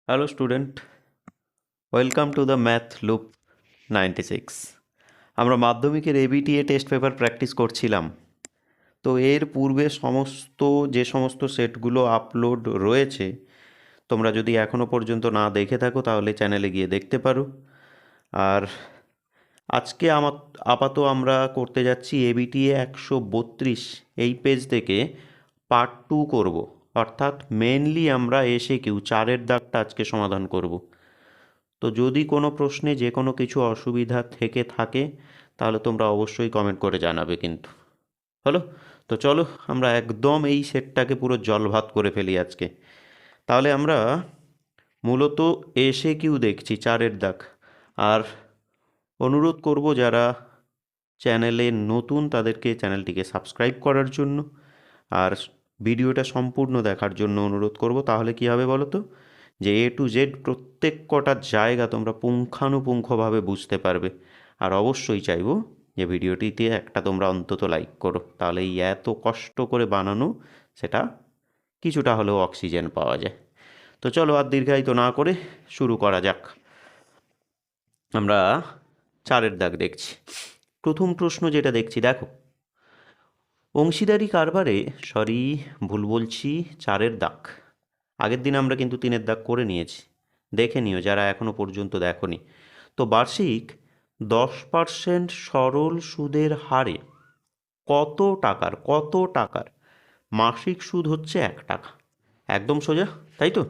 Hello student, welcome to the math loop 96। আমরা মাধ্যমিকের ABTA test paper practice করছিলাম। তো এর পূর্বে যে সমস্ত সেটগুলো আপলোড রয়েছে, তোমরা যদি এখনও পর্যন্ত না দেখে থাকো তাহলে চ্যানেলে গিয়ে দেখতে পারো। আর আজকে আপাতত আমরা করতে যাচ্ছি এবিটিএ 132 এই পেজ থেকে পার্ট 2 করব, অর্থাৎ মেনলি আমরা এসএকিউ 4-এর দাগটা আজকে সমাধান করব। তো যদি কোনো প্রশ্নে যে কোনো কিছু অসুবিধা থেকে থাকে তাহলে তোমরা অবশ্যই কমেন্ট করে জানাবে কিন্তু। হলো? তো চলো আমরা একদম এই সেটটাকে পুরো জলভাত করে ফেলি আজকে। তাহলে আমরা মূলত এসএকিউ দেখছি 4-এর দাগ। আর অনুরোধ করব যারা চ্যানেলে নতুন তাদেরকে চ্যানেলটিকে সাবস্ক্রাইব করার জন্য, আর ভিডিওটা সম্পূর্ণ দেখার জন্য অনুরোধ করব। তাহলে কি হবে বলো তো, যে এ টু জেড প্রত্যেক কটা জায়গা তোমরা পুঙ্খানুপুঙ্খভাবে বুঝতে পারবে। আর অবশ্যই চাইবো যে ভিডিওটিতে একটা তোমরা অন্তত লাইক করো, তাহলে এই এত কষ্ট করে বানানো সেটা কিছুটা হলেও অক্সিজেন পাওয়া যায়। তো চলো আর দীর্ঘায়িত না করে শুরু করা যাক। আমরা 4-এর দাগ দেখছি। প্রথম প্রশ্ন যেটা দেখছি দেখো, অংশীদারি কারবারে ভুল বলছি 4-এর দাগ। আগের দিন আমরা কিন্তু 3-এর দাগ করে নিয়েছি, দেখে নিও যারা এখনও পর্যন্ত দেখোনি। তো বার্ষিক 10% সরল সুদের হারে কত টাকার মাসিক সুদ হচ্ছে 1 টাকা। একদম সোজা, তাই তো?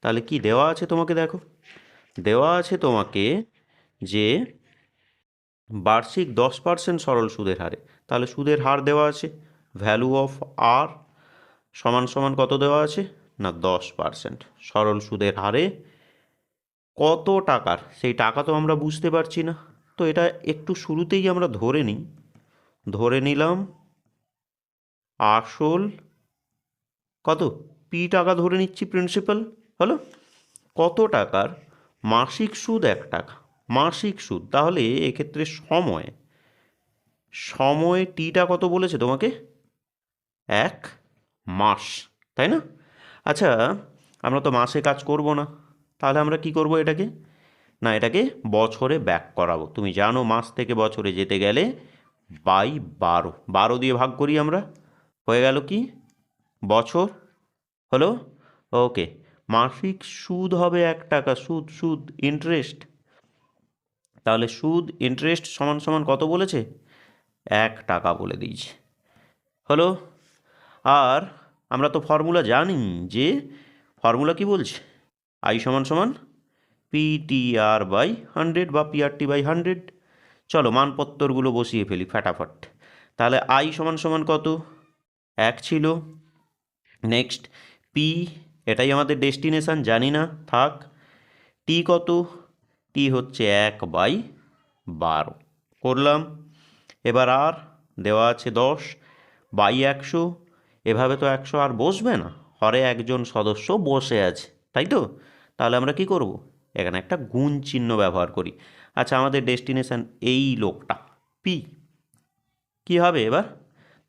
তাহলে কি দেওয়া আছে তোমাকে, দেখো দেওয়া আছে তোমাকে যে বার্ষিক 10% সরল সুদের হারে, তাহলে সুদের হার দেওয়া আছে, ভ্যালু অফ আর সমান সমান কত দেওয়া আছে না 10%। সরল সুদের হারে কত টাকার, সেই টাকা তো আমরা বুঝতে পারছি না। তো এটা একটু শুরুতেই আমরা ধরে নিলাম আসল কত, পি টাকা ধরে নিচ্ছি, প্রিন্সিপাল হলো। কত টাকার মাসিক সুদ 1 টাকা, মাসিক সুদ। তাহলে এক্ষেত্রে সময় টিটা কত বলেছে তোমাকে, 1 মাস, তাই না? আচ্ছা, আমরা তো মাসে কাজ করব না, তাহলে আমরা কি করব এটাকে বছরে ব্যাক করাবো। তুমি জানো মাস থেকে বছরে যেতে গেলে বাই 12 দিয়ে ভাগ করি আমরা, হয়ে গেল কি বছর, হলো। ওকে, মাসিক সুদ হবে 1 টাকা, সুদ ইন্টারেস্ট। তাহলে সুদ ইন্টারেস্ট সমান সমান কত বলেছে, 1 টাকা বলে দিয়েছে, হলো। আর আমরা তো ফর্মুলা জানি, যে ফর্মুলা কি বলছে, আই সমান সমান পিটিআর বাই 100 বা পিআরটি বাই 100। চলো মানপত্তরগুলো বসিয়ে ফেলি ফাটাফাট। তাহলে আই সমান সমান কত, 1 ছিল। নেক্সট পি, এটাই আমাদের ডেস্টিনেশান, জানি না, থাক। টি কত, টি হচ্ছে 1/12 করলাম। এবার আর দেওয়া আছে 10 বাই 100। এভাবে তো 100 আর বসবে না, হরে একজন সদস্য বসে আছে, তাই তো? তাহলে আমরা কি করব, এখানে একটা গুণ চিহ্ন ব্যবহার করি। আচ্ছা, আমাদের ডেস্টিনেশান এই লোকটা পি, কি হবে এবার,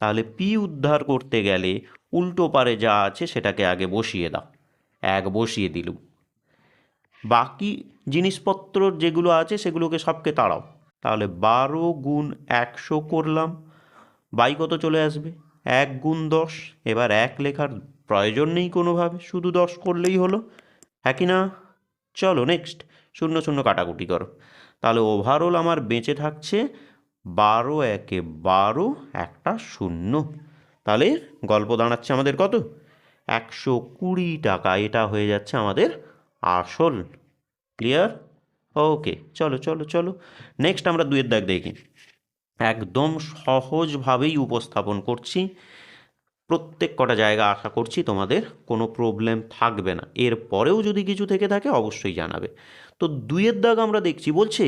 তাহলে পি উদ্ধার করতে গেলে উল্টো পারে যা আছে সেটাকে আগে বসিয়ে দাও, 1 বসিয়ে দিলুম। বাকি জিনিসপত্র যেগুলো আছে সেগুলোকে সবকে তাড়াও। তাহলে 12 গুণ 100 করলাম, বাই কত চলে আসবে, 1 গুণ 10। এবার 1 লেখার প্রয়োজন নেই কোনোভাবে, শুধু 10 করলেই হলো, হ্যাঁ কি না? চলো নেক্সট, 0 0 কাটাকুটি করো। তাহলে ওভারঅল আমার বেঁচে থাকছে 12 একে 12, একটা 0। তাহলে গল্প দাঁড়াচ্ছে আমাদের কত, 120 টাকা। এটা হয়ে যাচ্ছে আমাদের আসল। ক্লিয়ার? ওকে, চলো চলো চলো নেক্সট আমরা 2-এর দাগ দেখি। একদম সহজভাবেই উপস্থাপন করছি, প্রত্যেক কটা জায়গা আশা করছি তোমাদের কোনো প্রবলেম থাকবে না। এর পরেও যদি কিছু থেকে থাকে অবশ্যই জানাবে। তো 2-এর দাগ আমরা দেখছি, বলছে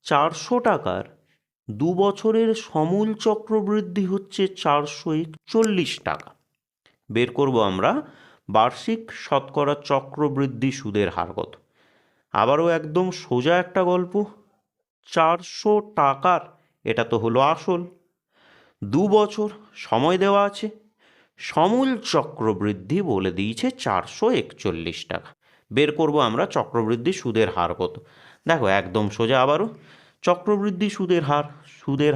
400 টাকার 2 বছরের সমূল চক্রবৃদ্ধি হচ্ছে 441 টাকা। বের করব আমরা বার্ষিক শতকরা চক্রবৃদ্ধি সুদের হার কত। আবারও একদম সোজা একটা গল্প, 400 টাকার, এটা তো হলো আসল, 2 বছর সময় দেওয়া আছে, সমূল চক্রবৃদ্ধি বলে দিয়েছে 441 টাকা। বের করব আমরা চক্রবৃদ্ধি সুদের হার কত। দেখো একদম সোজা, আবারও চক্রবৃদ্ধি সুদের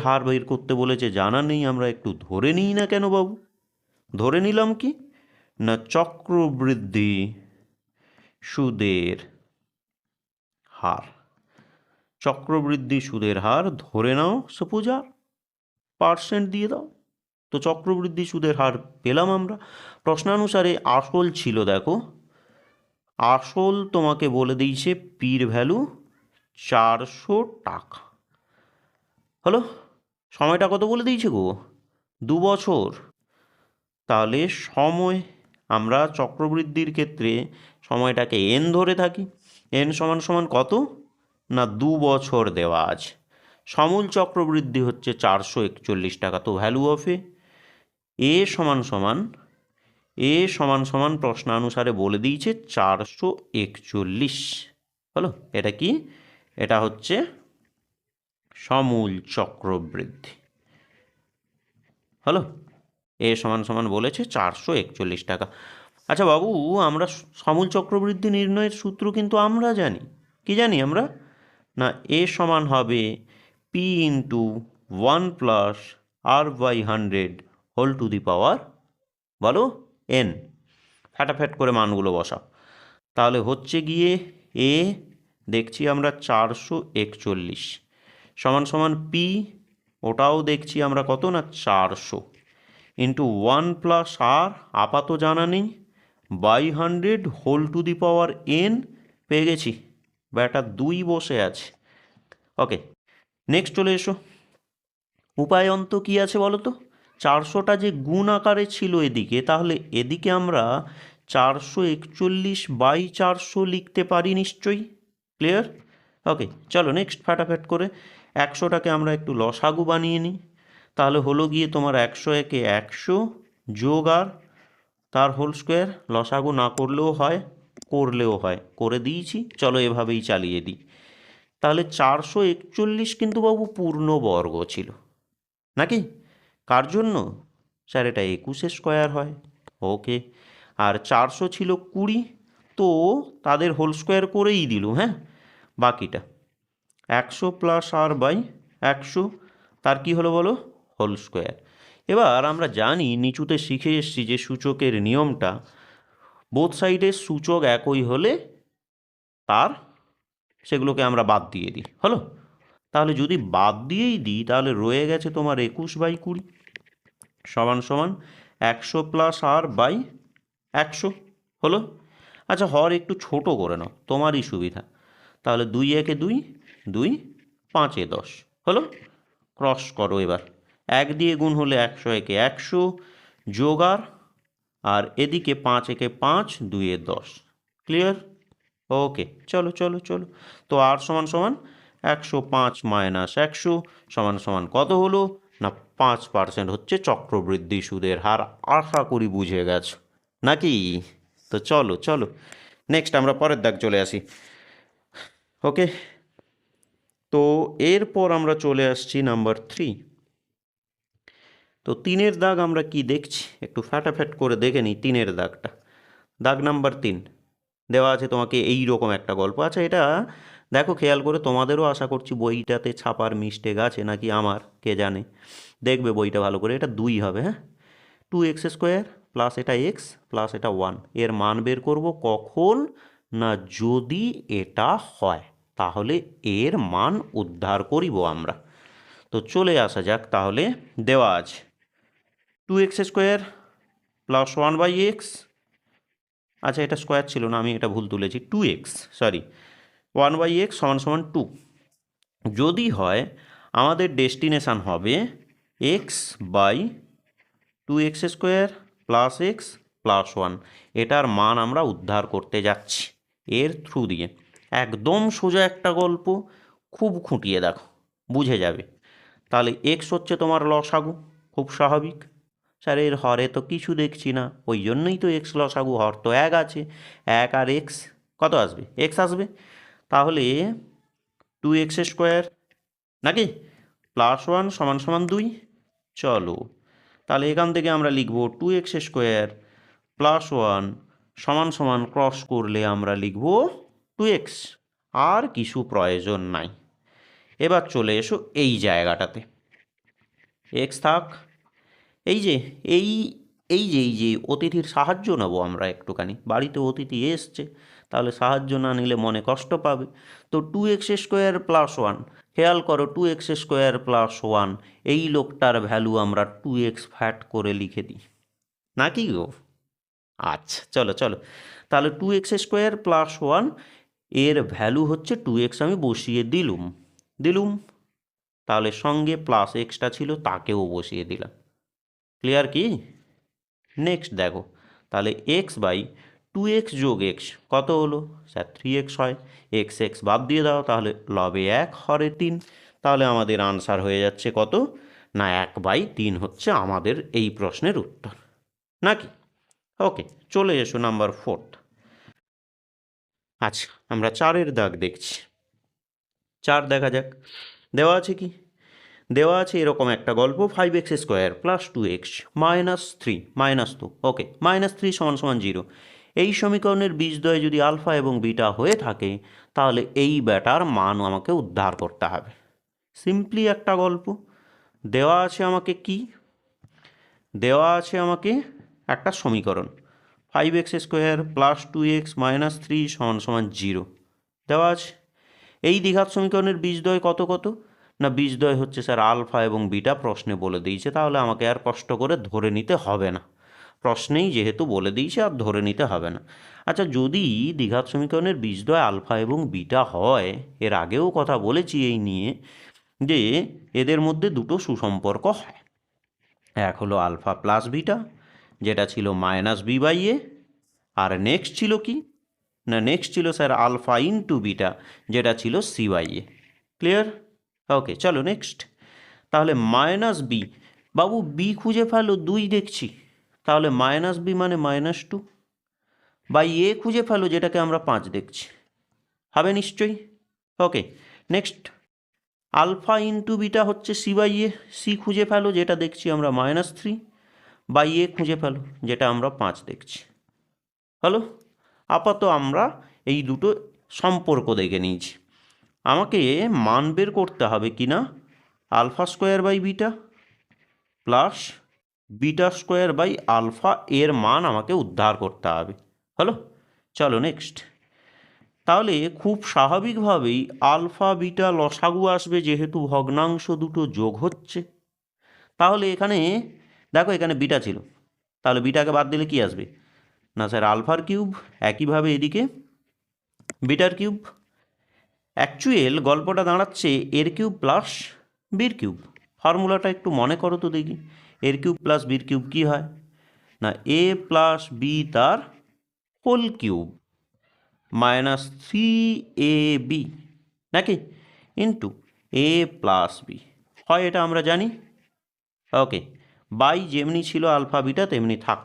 হার বের করতে বলেছে, জানা নেই, আমরা একটু ধরে নিই না কেন বাবু? ধরে নিলাম কি না, চক্রবৃদ্ধি সুদের হার, চক্রবৃদ্ধি সুদের হার ধরে নাও, সাপোজ আর পার্সেন্ট দিয়ে দাও। তো চক্রবৃদ্ধি সুদের হার পেলাম আমরা। প্রশ্নানুসারে আসল ছিল, দেখো আসল তোমাকে বলে দিয়েছে পির ভ্যালু 400 টাকা। হলো, সময়টা কত বলে দিয়েছে গো? 2 বছর। তাহলে সময়, আমরা চক্রবৃদ্ধির ক্ষেত্রে সময়টাকে এন ধরে থাকি। এন সমান সমান কত না 2 বছর দেওয়া আছে। সমূল চক্রবৃদ্ধি হচ্ছে 441 টাকা। তো ভ্যালু অফ এ সমান সমান প্রশ্নানুসারে বলে দিয়েছে 441। হলো, এটা কি? এটা হচ্ছে সমূল চক্রবৃদ্ধি। হলো, এ সমান সমান বলেছে 441 টাকা। আচ্ছা বাবু, আমরা সমূল চক্রবৃদ্ধি নির্ণয়ের সূত্র কিন্তু আমরা জানি। কি জানি আমরা? না, এ সমান হবে P into 1+r/100 whole to the power, বলো, এন। ফ্যাটাফ্যাট করে মানগুলো বসাও। তাহলে হচ্ছে গিয়ে এ দেখছি আমরা 441 সমান সমান পি, ওটাও দেখছি আমরা কত না 400 ইন্টু 1+r, আপাত জানা নেই, by 100 whole to the power N. পেয়ে গেছি, ব্যাটা 2 বসে আছে। ওকে, নেক্সট চলে এসো। উপায়ন্ত কি আছে বলো তো? 400টা যে গুণ আকারে ছিল এদিকে, তাহলে এদিকে আমরা 441/400 লিখতে পারি নিশ্চয়ই। ক্লিয়ার? ওকে, চলো নেক্সট ফটাফট করে 100টাকে আমরা একটু লসাগু বানিয়ে নিই। তাহলে হলো গিয়ে তোমার 100 একে 100 যোগ আর তার হোল স্কোয়ার। লসাগু না করলেও হয়, করলেও হয়, করে দিয়েছি, চলো এভাবেই চালিয়ে দিই। তাহলে 441 কিন্তু বাবু পূর্ণবর্গ ছিল নাকি? কার জন্য? স্যার এটা 21 স্কোয়ার হয়। ওকে, আর 400 ছিল 20, তো তাদের হোল স্কোয়ার করেই দিল। হ্যাঁ, বাকিটা 100+r/100, তার কি হলো বলো? Whole square. এবার আমরা জানি, নিচুতে শিখে এসেছি যে সূচকের নিয়মটা, বোথ সাইডের সূচক একই হলে তার সেগুলোকে আমরা বাদ দিয়ে দিই। হলো, তাহলে যদি বাদ দিয়েই দিই, তাহলে রয়ে গেছে তোমার 21/20 সমান সমান 100+r/100। হলো। আচ্ছা, হর একটু ছোট করে নাও, তোমারই সুবিধা। তাহলে 2 একে 2, 2 5 এ 10। হলো, ক্রস করো এবার। 1 দিয়ে গুণ হলে 100 একে 100 যোগ আর এদিকে 5 একে 5, 2 এ 10। ক্লিয়ার? ওকে, চলো চলো চলো। তো আর সমান সমান 105 মাইনাস 100 সমান সমান কত হলো না 5% হচ্ছে চক্রবৃদ্ধি সুদের হার। আশা করি বুঝে গেছো নাকি? তো চলো চলো নেক্সট আমরা পরের দাগ চলে আসি। ওকে, তো এরপর আমরা চলে আসছি নাম্বার 3। তো 3-এর দাগ আমরা কি দেখছি একটু ফ্যাটাফ্যাট করে দেখে নিই। 3-এর দাগটা, দাগ নাম্বার 3 দেওয়া আছে তোমাকে এই রকম একটা গল্প। আচ্ছা, এটা দেখো খেয়াল করে, তোমাদেরও আশা করছি বইটাতে ছাপার মিস্টেক আছে নাকি আমার, কে জানে। দেখবে বইটা ভালো করে, এটা 2 হবে। হ্যাঁ, 2x² প্লাস এটা x প্লাস এটা 1, এর মান বের করব কখন না যদি এটা হয়, তাহলে এর মান উদ্ধার করিব আমরা। তো চলে আসা যাক, তাহলে দেওয়া আছে 2x² প্লাস 1/x। আচ্ছা, এটা স্কোয়ার ছিল না, আমি এটা ভুল তুলেছি, 2x, সরি, 1/x সমান সমান 2। যদি হয়, আমাদের ডেস্টিনেশান হবে x/2x² প্লাস x প্লাস 1। এটার মান আমরা উদ্ধার করতে যাচ্ছি এর থ্রু দিয়ে। একদম সোজা একটা গল্প, খুব খুঁটিয়ে দেখো, বুঝে যাবে। তাহলে এক্স হচ্ছে তোমার লসাগু, খুব স্বাভাবিক। স্যার এর হরে তো কিছু দেখছি না, ওই জন্যই তো এক্স লসাগু, হর তো 1 আছে। 1 আর এক্স কত আসবে? এক্স আসবে। তাহলে 2x² নাকি প্লাস 1 সমান সমান 2। চলো, তাহলে এখান থেকে আমরা লিখব 2x² প্লাস 1 সমান সমান ক্রস করলে আমরা লিখব 2x, আর কিছু প্রয়োজন নাই। এবার চলে এসো এই জায়গাটাতে, x থাক। এই যে এই এই যে অতিথির সাহায্য নেবো আমরা একটুখানি, বাড়িতে অতিথি এসছে, তাহলে সাহায্য না নিলে মনে কষ্ট পাবে। তো 2x² + 1, খেয়াল করো 2x² + 1, এই লোকটার ভ্যালু আমরা 2x ফ্যাট করে লিখে দিই নাকি গো? আচ্ছা চলো চলো, তাহলে 2x² + 1 এর ভ্যালু হচ্ছে 2x, আমি বসিয়ে দিলুম। তাহলে সঙ্গে প্লাস এক্সটা ছিল তাকেও বসিয়ে দিলাম। ক্লিয়ার কি? নেক্সট দেখো, তাহলে x/2x + x কত হলো স্যার? 3x হয়। x বাদ দিয়ে দাও, তাহলে লবে 1 হরে 3, তাহলে আমাদের আনসার হয়ে যাচ্ছে কত না 1/3 হচ্ছে আমাদের এই প্রশ্নের উত্তর নাকি? ওকে, চলে এসো নাম্বার 4। আচ্ছা, আমরা 4-এর দাগ দেখছি। 4 দেখা যাক। দেওয়া আছে কি? দেওয়া আছে এরকম একটা গল্প, 5x² + 2x - 3 -2, ওকে, -3 = 0। এই সমীকরণের বীজদ্বয় যদি আলফা এবং বিটা হয়ে থাকে, তাহলে এই বেটার মান আমাকে উদ্ধার করতে হবে। সিম্পলি একটা গল্প। দেওয়া আছে আমাকে কি? দেওয়া আছে আমাকে একটা সমীকরণ, 5x² + 2x - 3 = 0 দেওয়া আছে। এই দ্বিঘাত সমীকরণের বীজদ্বয় কত কত? না বীজদ্বয় হচ্ছে স্যার আলফা এবং বিটা, প্রশ্নে বলে দিয়েছে, তাহলে আমাকে আর কষ্ট করে ধরে নিতে হবে না। প্রশ্নেই যেহেতু বলে দিয়েছে, আর ধরে নিতে হবে না। আচ্ছা, যদি দ্বিঘাত সমীকরণের বীজদ্বয় আলফা এবং বিটা হয়, এর আগেও কথা বলেছি এই নিয়ে, যে এদের মধ্যে দুটো সুসম্পর্ক হয়। এক হলো আলফা প্লাস বিটা, যেটা ছিল -b/a, আর নেক্সট ছিল কি না নেক্সট ছিল স্যার আলফা ইন্টু বিটা, যেটা ছিল c/a। ক্লিয়ার? ওকে, চলো নেক্সট। তাহলে -b, বাবু বি খুঁজে ফেলো, 2 দেখছি, তাহলে -b মানে -2, এ খুঁজে ফেলো যেটাকে আমরা 5 দেখছি, হবে নিশ্চয়ই। ওকে, নেক্সট। আলফা ইন্টু বিটা হচ্ছে c/a, সি খুঁজে ফেলো যেটা দেখছি আমরা -3, এ খুঁজে ফেলো যেটা আমরা 5 দেখছি। হলো? আপাতত আমরা এই দুটো সম্পর্ক দেখে নিয়েছি। আমাকে মান বের করতে হবে কি না, α² প্লাস β²/α, এর মান আমাকে উদ্ধার করতে হবে। হলো? চলো নেক্সট। তাহলে খুব স্বাভাবিকভাবেই আলফা বিটা লসাগু আসবে, যেহেতু ভগ্নাংশ দুটো যোগ হচ্ছে। তাহলে এখানে দেখো, এখানে বিটা ছিল, তাহলে বিটাকে বাদ দিলে কি আসবে না স্যার আলফার কিউব, একইভাবে এদিকে বিটার কিউব। অ্যাকচুয়াল গল্পটা দাঁড়াচ্ছে এর কিউব প্লাস বির কিউব। ফর্মুলাটা একটু মনে করো তো দেখি, এর কিউব প্লাস বির কিউব কী হয় না a প্লাস বি তার হোল কিউব -3ab নাকি ইন্টু a প্লাস বি হয়, এটা আমরা জানি। ওকে, বাই যেমনি ছিল আলফা বিটা তেমনি থাক।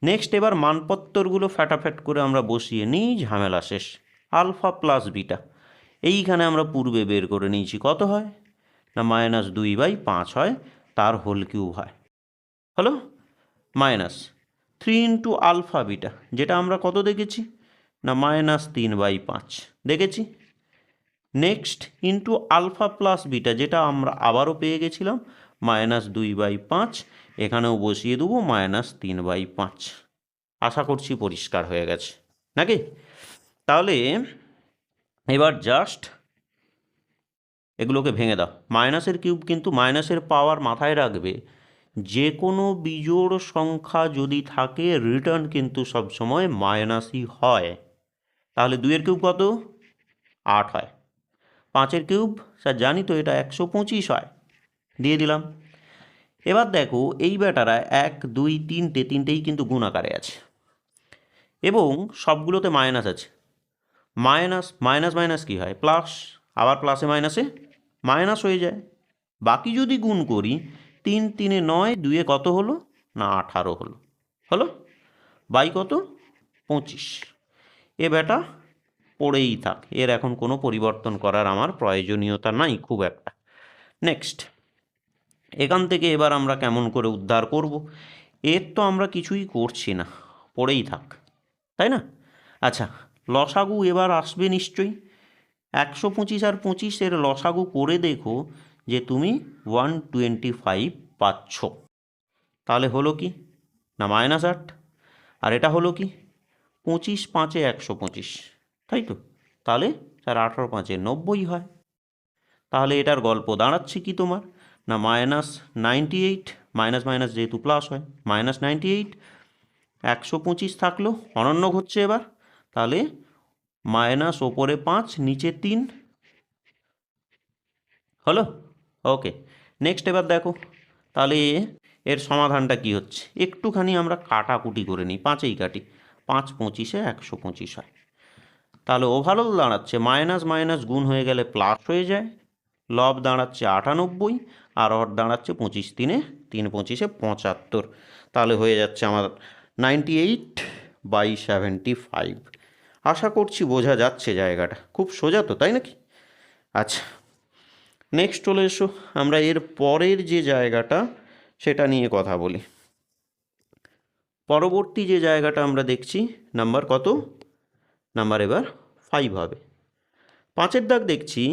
নেক্সট, এবার মানপত্তরগুলো ফ্যাটাফ্যাট করে আমরা বসিয়ে নিই, ঝামেলা শেষ। আলফা প্লাস বিটা এইখানে আমরা পূর্বে বের করে নিয়েছি, কত হয় না -2/5 হয়, তার হোল কিউব হয়। হলো? -3 ইন্টু আলফা বিটা, যেটা আমরা কত দেখেছি না -3/5 দেখেছি। Next into alpha plus beta, যেটা আমরা আবারও পেয়ে গেছিলাম -2/5, এখানেও বসিয়ে দেবো -3/5। আশা করছি পরিষ্কার হয়ে গেছে নাকি? তাহলে এবার জাস্ট এগুলোকে ভেঙে দাও। মাইনাসের কিউব, কিন্তু মাইনাসের পাওয়ার মাথায় রাখবে, যে কোনো বিজোড় সংখ্যা যদি থাকে রিটার্ন কিন্তু সবসময় মাইনাসই হয়। তাহলে 2-এর কিউব কত? 8 হয়। 5-এর কিউব স্যার জানি তো, এটা 125 হয়, দিয়ে দিলাম। এবার দেখো এই বেটারা 1 2 3টেই কিন্তু গুণ আকারে আছে, এবং সবগুলোতে মাইনাস আছে। মাইনাস মাইনাস মাইনাস কী হয়? প্লাস, আবার প্লাসে মাইনাসে মাইনাস হয়ে যায়। বাকি যদি গুণ করি, 3 3 9, 2 কত হলো না 18 হলো। হলো? বাই কত? 25। এ বেটা পড়েই থাক, এর এখন কোনো পরিবর্তন করার আমার প্রয়োজনীয়তা নাই খুব একটা। নেক্সট, এখান থেকে এবার আমরা কেমন করে উদ্ধার করব? এর তো আমরা কিছুই করছি না, পড়েই থাক। তাই না? আচ্ছা, লসাগু এবার আসবে নিশ্চয়ই। 125 আর 25 লসাগু করে দেখো যে তুমি 125 পাচ্ছ। তাহলে হলো কি না -8, আর এটা হলো কি 25 5 125, তাই তো? তাহলে 4 18 5 90 হয়। তাহলে এটার গল্প দাঁড়াচ্ছে কি তোমার না -98, মাইনাস মাইনাস যেহেতু প্লাস হয়, -98, 125 থাকলো, অনন্য হচ্ছে এবার। তাহলে মাইনাস ওপরে 5 নিচে 3 হলো। ওকে, নেক্সট এবার দেখো তাহলে এর সমাধানটা কি হচ্ছে, একটুখানি আমরা কাটাকুটি করে নিই, 5এই কাটি, 5 25 125 হয়। তাহলে ওভারঅল দাঁড়াচ্ছে মাইনাস মাইনাস গুণ হয়ে গেলে প্লাস হয়ে যায়, লব দাঁড়াচ্ছে 98 আর হর দাঁড়াচ্ছে 25 3 3 25 75। তাহলে হয়ে যাচ্ছে আমার 98/75। আশা করছি বোঝা যাচ্ছে জায়গাটা, খুব সোজা তো, তাই নাকি? আচ্ছা, নেক্সট চলে এসো, আমরা এর পরের যে জায়গাটা সেটা নিয়ে কথা বলি। পরবর্তী যে জায়গাটা আমরা দেখছি, নাম্বার কত? নাম্বার এবার 5 হবে। 5এর দাগ দেখছি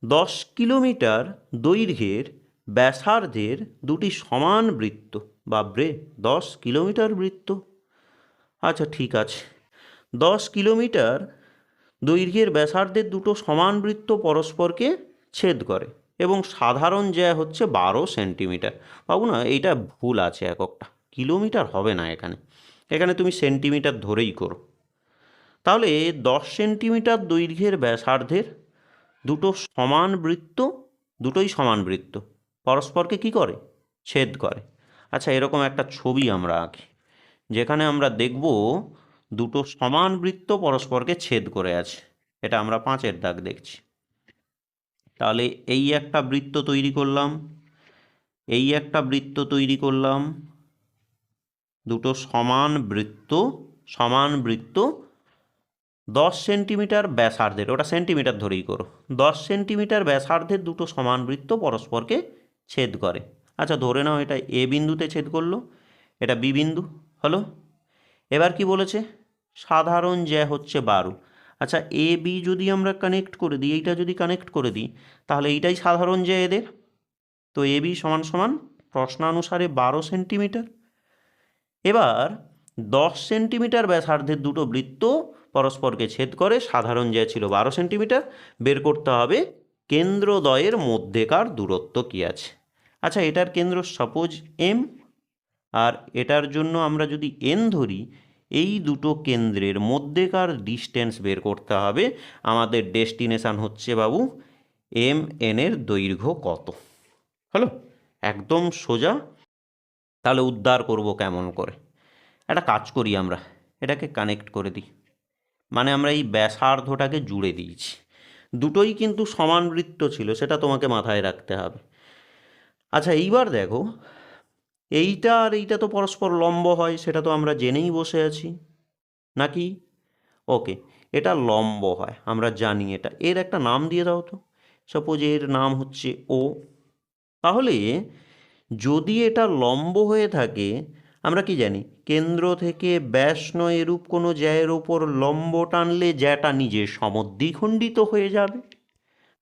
10 কিলোমিটার দৈর্ঘ্যের ব্যাসার্ধের দুটি সমান বৃত্ত। বাবরে, 10 কিলোমিটার বৃত্ত। আচ্ছা ঠিক আছে, 10 কিলোমিটার দৈর্ঘ্যের ব্যাসার্ধের দুটো সমান বৃত্ত পরস্পরকে ছেদ করে এবং সাধারণ জ্যা হচ্ছে 12 সেন্টিমিটার। বাবু না, এইটা ভুল আছে, এককটা কিলোমিটার হবে না, এখানে এখানে তুমি সেন্টিমিটার ধরেই করো। তাহলে 10 সেন্টিমিটার দৈর্ঘ্যের ব্যাসার্ধের দুটো সমান বৃত্ত, দুটোই সমান বৃত্ত, পরস্পরকে কি করে? ছেদ করে। আচ্ছা, এরকম একটা ছবি আমরা আঁকি যেখানে আমরা দেখব দুটো সমান বৃত্ত পরস্পরকে ছেদ করে আছে। এটা আমরা 5এর দাগ দেখছি। তাহলে এই একটা বৃত্ত তৈরি করলাম, এই একটা বৃত্ত তৈরি করলাম, দুটো সমান বৃত্ত 10 সেন্টিমিটার ব্যাসার্ধের, ওটা সেন্টিমিটার ধরেই করো, 10 সেন্টিমিটার ব্যাসার্ধের দুটো সমান বৃত্ত পরস্পরকে ছেদ করে। আচ্ছা, ধরে নাও এটা এ বিন্দুতে ছেদ করলো, এটা বি বিন্দু হলো। এবার কি বলেছে? সাধারণ জ্যা হচ্ছে 12। আচ্ছা, এ বি যদি আমরা কানেক্ট করে দিই, এইটা যদি কানেক্ট করে দিই, তাহলে এইটাই সাধারণ জ্যা এদের। তো এ বি সমান সমান প্রশ্নানুসারে 12 সেন্টিমিটার। এবার 10 সেন্টিমিটার ব্যাসার্ধের দুটো বৃত্ত পরস্পরকে ছেদ করে, সাধারণ জ্যা ছিল 12 সেন্টিমিটার। বের করতে হবে কেন্দ্রদ্বয়ের মধ্যেকার দূরত্ব কী আছে। আচ্ছা, এটার কেন্দ্র সাপোজ এম, আর এটার জন্য আমরা যদি এন ধরি, এই দুটো কেন্দ্রের মধ্যেকার ডিস্টেন্স বের করতে হবে। আমাদের ডেস্টিনেশান হচ্ছে বাবু এম এনের দৈর্ঘ্য কত। হলো, একদম সোজা। তাহলে উদ্ধার করব কেমন করে? একটা কাজ করি, আমরা এটাকে কানেক্ট করে দিই, মানে আমরা এই ব্যাসার্ধটাকে জুড়ে দিয়েছি। দুটোই কিন্তু সমান বৃত্ত ছিল, সেটা তোমাকে মাথায় রাখতে হবে। আচ্ছা, এইবার দেখো, এইটা আর এইটা তো পরস্পর লম্ব হয়, সেটা তো আমরা জেনেই বসে আছি নাকি? ওকে, এটা লম্ব হয়, আমরা জানি এটা। এর একটা নাম দিয়ে দাও তো, সাপোজ এর নাম হচ্ছে ও। তাহলে যদি এটা লম্ব হয়ে থাকে, আমরা কি জানি? কেন্দ্র থেকে ব্যাস নয় এরূপ কোনো জ্যায়ের ওপর লম্ব টানলে জ্যাটা নিজে সমদ্বিখণ্ডিত হয়ে যাবে।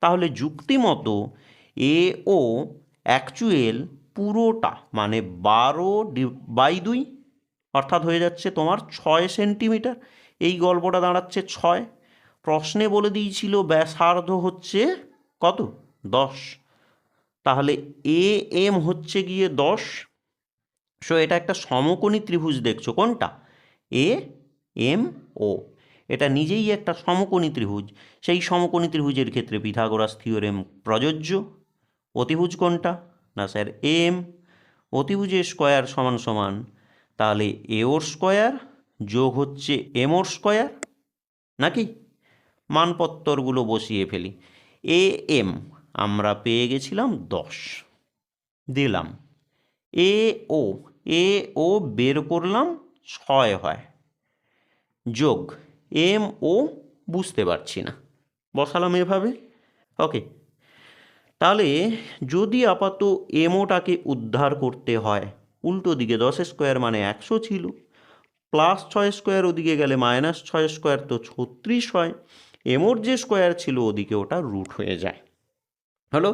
তাহলে যুক্তিমতো এ ও অ্যাকচুয়াল পুরোটা মানে 12/2, অর্থাৎ হয়ে যাচ্ছে তোমার 6 সেন্টিমিটার। এই গল্পটা দাঁড়াচ্ছে 6। প্রশ্নে বলে দিয়েছিল ব্যাসার্ধ হচ্ছে কত? 10। তাহলে এ এম হচ্ছে গিয়ে 10। সো এটা একটা সমকোণী ত্রিভুজ দেখছো, কোনটা? A M O. এটা নিজেই একটা সমকোণী ত্রিভুজ। সেই সমকোণী ত্রিভুজের ক্ষেত্রে পিথাগোরাস থিওরেম প্রযোজ্য। অতিভুজ কোনটা? না স্যার, এম। অতিভুজের স্কোয়ার সমান সমান তাহলে এ ওর স্কোয়ার যোগ হচ্ছে এম ওর স্কোয়ার, নাকি? মানপত্তরগুলো বসিয়ে ফেলি। এ এম আমরা পেয়ে গেছিলাম 10, দিলাম। এ ও, এ ও বের করলাম 6 হয়, যোগ এম ও বুঝতে পারছি না, বসালাম এভাবে। ওকে, তাহলে যদি আপাতত এমওটাকে উদ্ধার করতে হয়, উল্টো দিকে 10 স্কোয়ার মানে 100 ছিল, প্লাস 6 স্কোয়ার ওদিকে গেলে মাইনাস 6 স্কোয়ার, তো 36 হয়। এমোর যে স্কোয়ার ছিল ওদিকে ওটা রুট হয়ে যায়। হলো,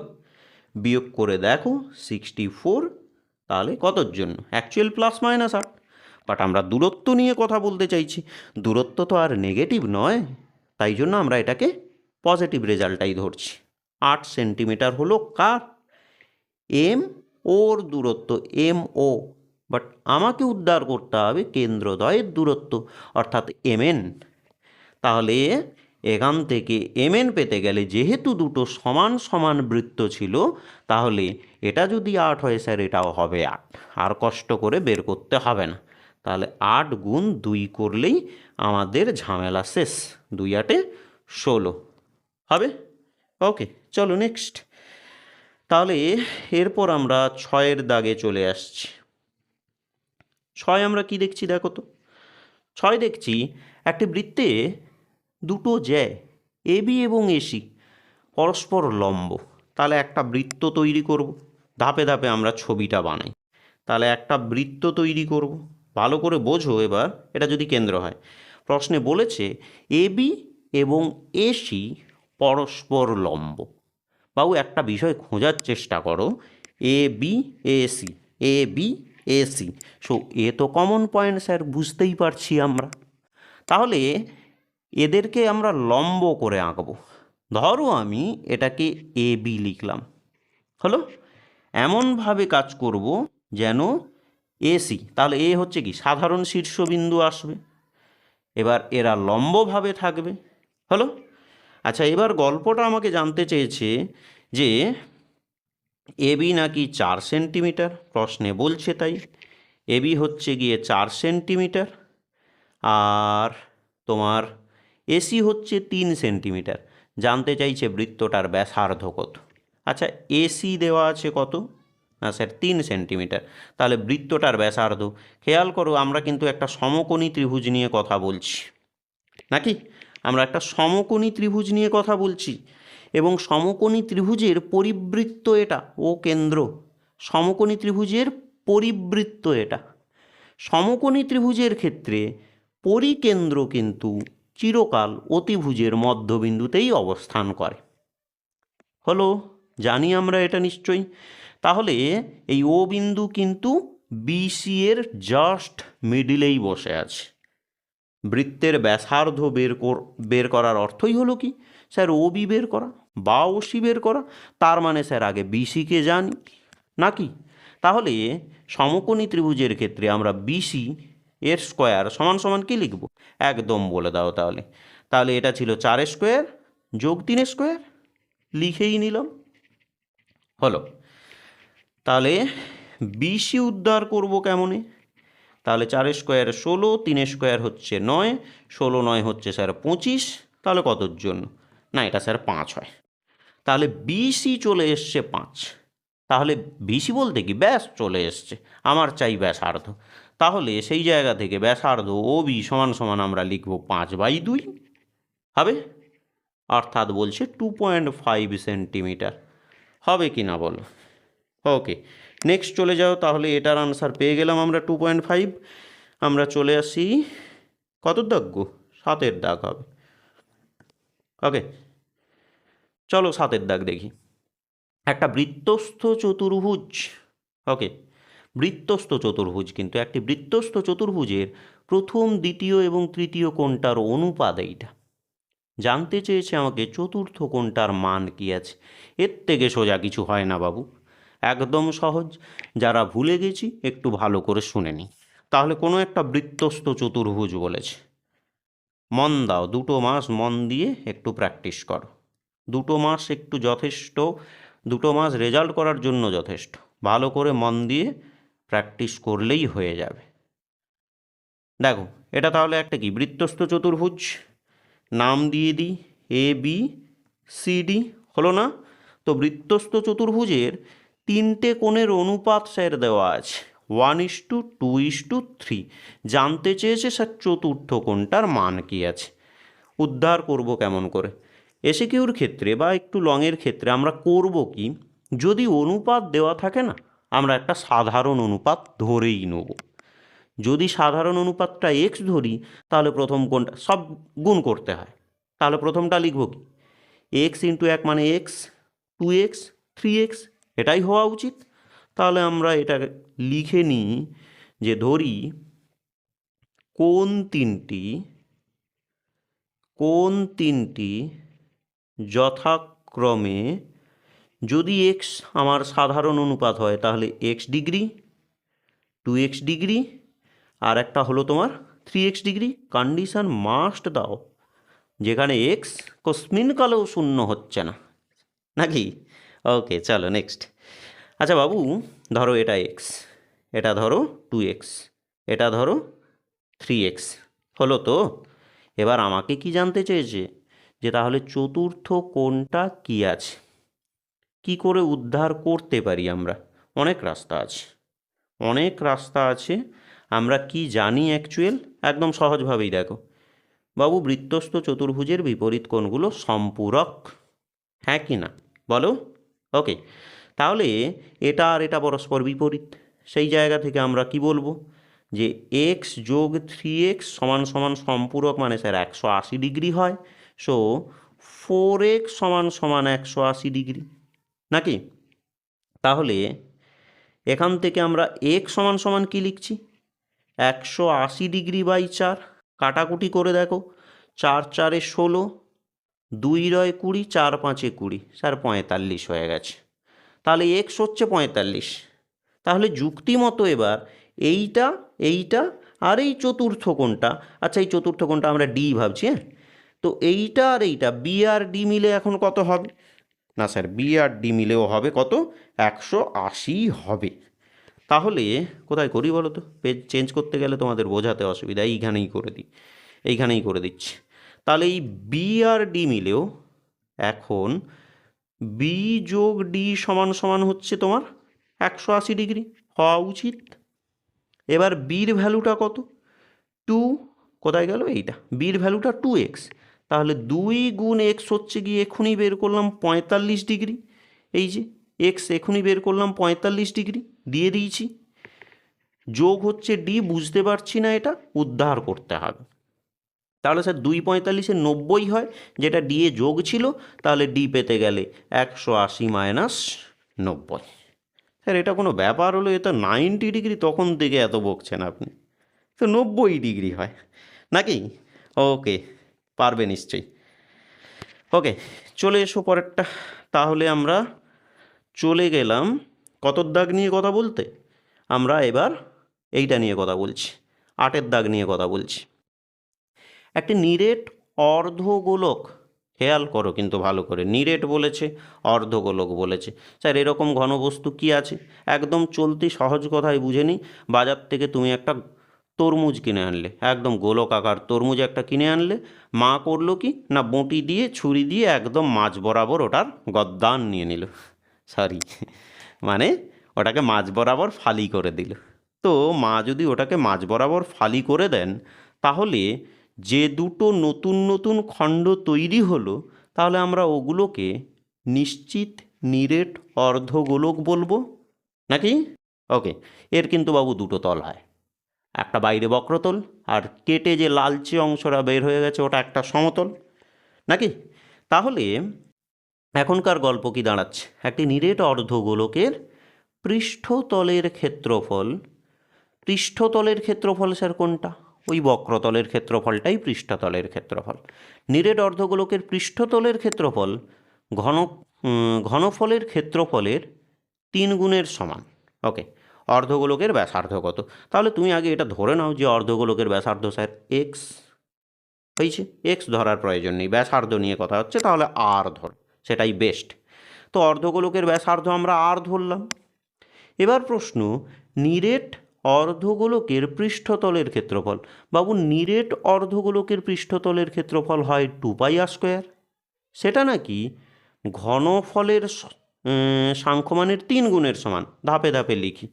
বিয়োগ করে দেখো 64, তাহলে কতর জন্য? অ্যাকচুয়াল প্লাস মাইনাস 8, বাট আমরা দূরত্ব নিয়ে কথা বলতে চাইছি, দূরত্ব তো আর নেগেটিভ নয়, তাই জন্য আমরা এটাকে পজিটিভ রেজাল্টটাই ধরছি। 8 সেন্টিমিটার হলো কার? এম ওর দূরত্ব, এম ও, বাট আমাকে উদ্ধার করতে হবে কেন্দ্রদ্বয়ের দূরত্ব অর্থাৎ এমএন। তাহলে এখান থেকে এমএন পেতে গেলে যেহেতু দুটো সমান সমান বৃত্ত ছিল, তাহলে এটা যদি 8 হয় স্যার এটাও হবে 8, আর কষ্ট করে বের করতে হবে না। তাহলে 8 গুণ 2 করলেই আমাদের ঝামেলা শেষ। 2 8 16 হবে। ওকে, চলো নেক্সট। তাহলে এরপর আমরা 6-এর দাগে চলে আসছি। 6 আমরা কি দেখছি দেখো তো। 6 দেখছি একটি বৃত্তে দুটো জ্যা এবি এবং এসি পরস্পর লম্ব। তাহলে একটা বৃত্ত তৈরি করব, ধাপে ধাপে আমরা ছবিটা বানাই। তাহলে একটা বৃত্ত তৈরি করব, ভালো করে বোঝো এবার। এটা যদি কেন্দ্র হয়, প্রশ্নে বলেছে এবি এবং এসি পরস্পর লম্ব। বাবু একটা বিষয় খোঁজার চেষ্টা করো, A B AC, A B AC, so এ তো কমন পয়েন্ট স্যার, বুঝতেই পারছি আমরা। তাহলে এদেরকে আমরা লম্ব করে আঁকবো। ধরো আমি এটাকে এ বি লিখলাম, হলো, এমনভাবে কাজ করব যেন এসি, তাহলে এ হচ্ছে কি সাধারণ শীর্ষবিন্দু আসবে, এবার এরা লম্বভাবে থাকবে, হলো। আচ্ছা, এবার গল্পটা আমাকে জানতে চেয়েছে যে এবি নাকি 4 সেন্টিমিটার, প্রশ্নে বলছে তাই। এবি হচ্ছে গিয়ে 4 সেন্টিমিটার, আর তোমার এসি হচ্ছে 3 সেন্টিমিটার। জানতে চাইছে বৃত্তটার ব্যাসার্ধ কত। আচ্ছা, এসি দেওয়া আছে কত? না স্যার 3 সেন্টিমিটার। তাহলে বৃত্তটার ব্যাসার্ধ, খেয়াল করো আমরা কিন্তু একটা সমকোণী ত্রিভুজ নিয়ে কথা বলছি, নাকি? আমরা একটা সমকোণী ত্রিভুজ নিয়ে কথা বলছি, এবং সমকোণী ত্রিভুজের পরিবৃত্ত এটা, ও কেন্দ্র। সমকোণী ত্রিভুজের পরিবৃত্ত এটা। সমকোণী ত্রিভুজের ক্ষেত্রে পরিকেন্দ্র কিন্তু চিরকাল অতিভুজের মধ্যবিন্দুতেই অবস্থান করে। হলো, জানি আমরা এটা নিশ্চয়ই। তাহলে এই ও বিন্দু কিন্তু বিসি এর জাস্ট মিডিলেই বসে আছে। বৃত্তের ব্যাসার্ধ বের করার অর্থই হলো কি স্যার? ও বি বের করা বা ওসি বের করা। তার মানে স্যার আগে বিসিকে জানি, নাকি? তাহলে সমকোণী ত্রিভুজের ক্ষেত্রে আমরা বিসি এর স্কোয়ার সমান সমান কী লিখব? একদম বলে দাও তাহলে। তাহলে এটা ছিল 4 স্কোয়ার যোগ 3 স্কোয়ার, লিখেই নিলাম, হলো। তাহলে বিসি উদ্ধার করব কেমনে? তাহলে 4 স্কোয়ার 16, 3 স্কোয়ার হচ্ছে 9, 16 9 হচ্ছে স্যার 25, তাহলে কতর জন্য? না, এটা স্যার 5 হয়। তাহলে বিসি চলে এসছে 5। তাহলে বিসি বলতে কি ব্যাস চলে এসছে, আমার চাই ব্যাসার্ধ। তাহলে সেই জায়গা থেকে ব্যাসার্ধ ও বি সমান সমান আমরা লিখব 5/2 হবে, অর্থাৎ বলছে 2.5 সেন্টিমিটার। হবে কি না বলো? ওকে, নেক্সট চলে যাও। তাহলে এটার আনসার পেয়ে গেলাম আমরা 2.5। আমরা চলে আসি কতর দাগ গো? 7-এর দাগ হবে। ওকে, চলো 7-এর দাগ দেখি। একটা বৃত্তস্থ চতুর্ভুজ, ওকে, বৃত্তস্থ চতুর্ভুজ, কিন্তু একটি বৃত্তস্থ চতুর্ভুজের প্রথম, দ্বিতীয় এবং তৃতীয় কোণটার অনুপাত এইটা। জানতে চেয়েছে আমাকে চতুর্থ কোণটার মান কি আছে। এর থেকে সোজা কিছু হয় না বাবু, একদম সহজ। যারা ভুলে গেছি একটু ভালো করে শুনে নিই। তাহলে কোনো একটা বৃত্তস্থ চতুর্ভুজ বলেছে, মন দাও, 2 মাস মন দিয়ে একটু প্র্যাকটিস করো। 2 মাস একটু যথেষ্ট, 2 মাস রেজাল্ট করার জন্য যথেষ্ট। ভালো করে মন দিয়ে প্র্যাকটিস করলেই হয়ে যাবে। দেখো, এটা তাহলে একটা কি বৃত্তস্থ চতুর্ভুজ, নাম দিয়ে দিই এ বি সি ডি, হলো না? তো বৃত্তস্থ চতুর্ভুজের 3টে কোণের অনুপাত স্যার দেওয়া আছে 1:2:3। জানতে চেয়েছে স্যার চতুর্থ কোণটার মান কি আছে। উদ্ধার করব কেমন করে? এসিকিউর ক্ষেত্রে বা একটু লংয়ের ক্ষেত্রে আমরা করব কি, যদি অনুপাত দেওয়া থাকে না, আমরা একটা সাধারণ অনুপাত ধরেই নেব। যদি সাধারণ অনুপাতটা এক্স ধরি তাহলে প্রথম কোনটা, সব গুণ করতে হয়, তাহলে প্রথমটা লিখব কি, এক্স ইন্টু এক মানে এক্স, 2x 3x, এটাই হওয়া উচিত। তাহলে আমরা এটা লিখে নিই যে ধরি কোন তিনটি যথাক্রমে, যদি এক্স আমার সাধারণ অনুপাত হয় তাহলে এক্স ডিগ্রি, 2x ডিগ্রি, আর একটা হলো তোমার 3x ডিগ্রি। কন্ডিশন মাস্ট দাও যেখানে এক্স কস্মিন কালেও শূন্য হচ্ছে না, নাকি? ওকে, চলো নেক্সট। আচ্ছা বাবু, ধরো এটা এক্স, এটা ধরো 2x, এটা ধরো 3x, হলো তো? এবার আমাকে কি জানতে চেয়েছে যে তাহলে চতুর্থ কোণটা কি আছে, কি করে উদ্ধার করতে পারি আমরা? অনেক রাস্তা আছে। আমরা কি জানি অ্যাকচুয়াল, একদম সহজভাবেই দেখো বাবু, বৃত্তস্থ চতুর্ভুজের বিপরীত কোণগুলো সম্পূরক, হ্যাঁ কি না বলো? ওকে, তাহলে এটা আর এটা পরস্পর বিপরীত, সেই জায়গা থেকে আমরা কি বলবো যে এক্স যোগ 3x সমান সমান সম্পূরক, মানে স্যার 180 ডিগ্রি হয়। সো 4x সমান সমান 180 ডিগ্রি, নাকি? তাহলে এখান থেকে আমরা x সমান সমান কী লিখছি, 180 ডিগ্রি বাই 4, কাটাকুটি করে দেখো, 4 4 16, 2 রয় 20, 4 5 20, স্যার 45 হয়ে গেছে। তাহলে এক্স হচ্ছে 45। তাহলে যুক্তি মতো এবার এইটা আর এই চতুর্থ কোণটা, আচ্ছা এই চতুর্থ কোণটা আমরা ডি ভাবছি, হ্যাঁ, তো এইটা আর এইটা বি আর ডি মিলে এখন কত হবে? না স্যার, বি আর ডি মিলেও হবে কত? 180 হবে। তাহলে কোথায় করি বলো তো, পেজ চেঞ্জ করতে গেলে তোমাদের বোঝাতে অসুবিধা, এইখানেই করে দিচ্ছি। তাহলে এই বি আর ডি মিলেও এখন বি যোগ ডি সমান সমান হচ্ছে তোমার 180 ডিগ্রি হওয়া উচিত। এবার বির ভ্যালুটা কত? 2, কোথায় গেল এইটা, বির ভ্যালুটা 2x, তাহলে 2 গুণ এক্স হচ্ছে গিয়ে এখনই বের করলাম 45 ডিগ্রি, এই যে এক্স এখনই বের করলাম 45 ডিগ্রি দিয়ে দিয়েছি, যোগ হচ্ছে ডি, বুঝতে পারছি না, এটা উদ্ধার করতে হবে। তাহলে স্যার 2 45 90 হয়, যেটা ডি এ যোগ ছিল, তাহলে ডি পেতে গেলে 180 মাইনাস 90। স্যার এটা কোনো ব্যাপার হলো? এ তো 90 ডিগ্রি, তখন থেকে এত বকছেন আপনি, তো 90 ডিগ্রি হয় নাকি? ওকে, পারবে নিশ্চয়ই। ওকে, চলে এসো পরেরটা। তাহলে আমরা চলে গেলাম কতর দাগ নিয়ে কথা বলতে, আমরা এবার এইটা নিয়ে কথা বলছি, 8-এর দাগ নিয়ে কথা বলছি। একটি নিরেট অর্ধগোলক, খেয়াল করো কিন্তু ভালো করে, নিরেট বলেছে, অর্ধগোলক বলেছে। স্যার এরকম ঘনবস্তু কি আছে? একদম চলতি সহজ কথায় বুঝে নিই, বাজার থেকে তুমি একটা তরমুজ কিনে আনলে, একদম গোলক আকার তরমুজ একটা কিনে আনলে, মা করলো কি না, বঁটি দিয়ে ছুরি দিয়ে একদম মাঝ বরাবর ওটার গদ্দান নিয়ে নিল, সরি মানে ওটাকে মাঝ বরাবর ফালি করে দিল। তো মা যদি ওটাকে মাঝ বরাবর ফালি করে দেন, তাহলে যে দুটো নতুন নতুন খণ্ড তৈরি হলো, তাহলে আমরা ওগুলোকে নিশ্চিত নিরেট অর্ধগোলক বলবো, নাকি? ওকে, এর কিন্তু বাবু দুটো তল হয়, একটা বাইরে বক্রতল, আর কেটে যে লালচে অংশটা বের হয়ে গেছে ওটা একটা সমতল, নাকি? তাহলে এখনকার গল্প কি দাঁড়াচ্ছে, একটি নিরেট অর্ধগোলকের পৃষ্ঠতলের ক্ষেত্রফল স্যার কোনটা? ওই বক্রতলের ক্ষেত্রফলটাই পৃষ্ঠতলের ক্ষেত্রফল। নিরেট অর্ধগোলকের পৃষ্ঠতলের ক্ষেত্রফল ঘনফলের ক্ষেত্রফলের 3 গুণের সমান। ওকে, অর্ধগোলকের ব্যাসার্ধ কত? তাহলে তুমি আগে এটা ধরে নাও যে অর্ধগোলকের ব্যাসার্ধ স্যার এক্স, হয়েছে? এক্স ধরার প্রয়োজন নেই, ব্যাসার্ধ নিয়ে কথা হচ্ছে, তাহলে আর ধর, সেটাই বেস্ট। তো অর্ধগোলকের ব্যাসার্ধ আমরা আর ধরলাম। এবার প্রশ্ন, নিরেট অর্ধগোলকের পৃষ্ঠতলের ক্ষেত্রফল। বাবু নিরেট অর্ধগোলকের পৃষ্ঠতলের ক্ষেত্রফল হয় 2πr², সেটা নাকি ঘনফলের সাংখ্যমানের 3 গুণের সমান। ধাপে ধাপে লিখি,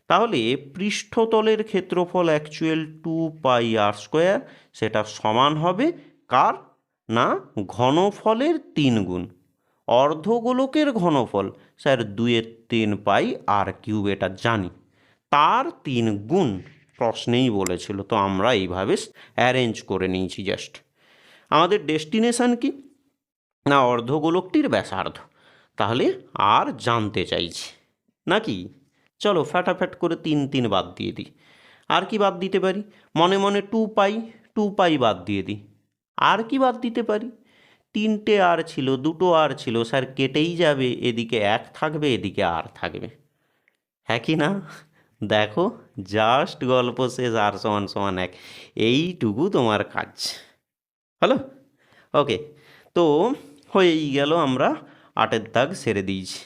তাহলে পৃষ্ঠতলের ক্ষেত্রফল অ্যাকচুয়াল 2πr², সেটা সমান হবে কার না, ঘনফলের 3 গুণ। অর্ধগোলকের ঘনফল স্যার 2/3 πr³, এটা জানি, তার 3 গুণ, প্রশ্নেই বলেছিল, তো আমরা এইভাবে অ্যারেঞ্জ করে নিয়েছি জাস্ট। আমাদের ডেস্টিনেশান কি না অর্ধগোলকটির ব্যাসার্ধ, তাহলে আর জানতে চাইছি নাকি? চলো ফাটাফাট করে 3 বাদ দিয়ে দিই। আর কি বাদ দিতে পারি? মনে মনে 2 পাই বাদ দিয়ে দিই। আর কি বাদ দিতে পারি? 3টে আর ছিল, 2টো আর ছিল, স্যার কেটেই যাবে, এদিকে 1 থাকবে, এদিকে আর থাকবে, হ্যাঁ কি না? দেখো, জাস্ট গল্প শেষ, আর সমান সমান 1, এইটুকু তোমার কাজ হলো। ওকে, তো হয়েই গেল, আমরা 8-এর দাগ সেরে দিয়েছি।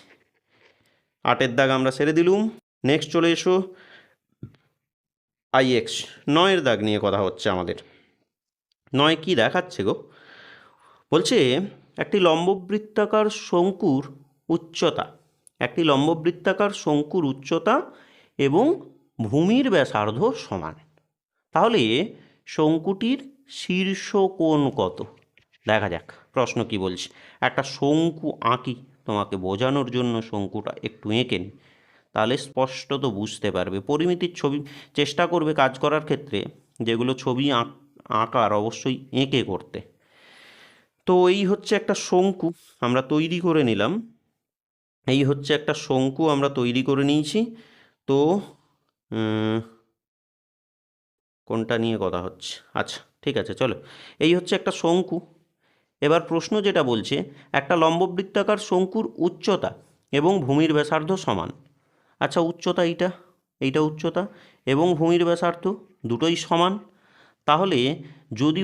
8-এর দাগ আমরা সেরে দিলুম। নেক্সট চলে এসো IX 9-এর দাগ নিয়ে কথা হচ্ছে আমাদের। 9 কি দেখাচ্ছে গো? বলছে একটি লম্ববৃত্তাকার শঙ্কুর উচ্চতা, একটি লম্ববৃত্তাকার শঙ্কুর উচ্চতা এবং ভূমির ব্যাসার্ধ সমান। তাহলে শঙ্কুটির শীর্ষ কোণ কত? দেখা যাক প্রশ্ন কি বলছে। একটা শঙ্কু আঁকি তোমাকে বোঝানোর জন্য, শঙ্কুটা একটু এঁকে নিই, তাহলে স্পষ্টত বুঝতে পারবে। পরিমিতির ছবি চেষ্টা করবে কাজ করার ক্ষেত্রে, যেগুলো ছবি আঁকার অবশ্যই এঁকে করতে। তো এই হচ্ছে একটা শঙ্কু আমরা তৈরি করে নিলাম, এই হচ্ছে একটা শঙ্কু আমরা তৈরি করে নিয়েছি। তো কোনটা নিয়ে কথা হচ্ছে? আচ্ছা ঠিক আছে, চলো, এই হচ্ছে একটা শঙ্কু। এবার প্রশ্ন যেটা বলছে, একটা লম্ববৃত্তাকার শঙ্কুর উচ্চতা এবং ভূমির ব্যাসার্ধ সমান। আচ্ছা, উচ্চতা এইটা উচ্চতা, এবং ভূমির ব্যাসার্ধ দুটোই সমান। তাহলে যদি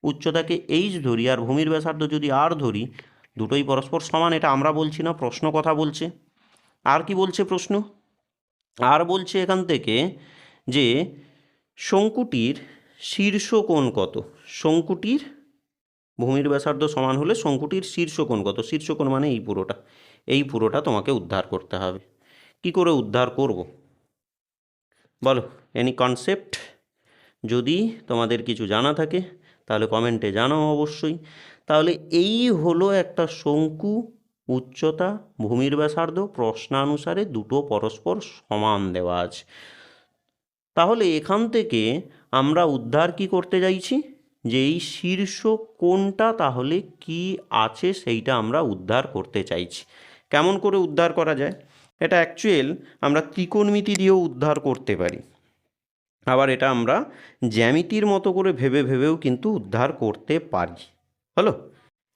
উচ্চতাকে h ধরি আর ভূমির ব্যাসার্ধ যদি r ধরি, দুটোই পরস্পর সমান। এটা আমরা বলছি না, প্রশ্ন কথা বলছে। আর কি বলছে প্রশ্ন? আর বলছে এখান থেকে যে শঙ্কুটির শীর্ষ কোণ কত। শঙ্কুটির ভূমির ব্যাসার্ধ সমান হলে শঙ্কুটির শীর্ষ কোণ কত? শীর্ষ কোণ মানে এই পুরোটা তোমাকে উদ্ধার করতে হবে। কি করে উদ্ধার করব বলো? Any concept? যদি তোমাদের কিছু জানা থাকে তাহলে কমেন্টে জানাও অবশ্যই। তাহলে এই হলো একটা শঙ্কু, উচ্চতা, ভূমির ব্যাসার্ধ প্রশ্নানুসারে দুটো পরস্পর সমান দেওয়া আছে। তাহলে এখান থেকে আমরা উদ্ধার কি করতে চাইছি, যে এই শীর্ষ কোণটা তাহলে কি আছে সেইটা আমরা উদ্ধার করতে চাইছি। কেমন করে উদ্ধার করা যায়? এটা অ্যাকচুয়াল আমরা ত্রিকোণমিতি দিয়েও উদ্ধার করতে পারি, আবার এটা আমরা জ্যামিতির মতো করে ভেবেও কিন্তু উদ্ধার করতে পারি। হলো,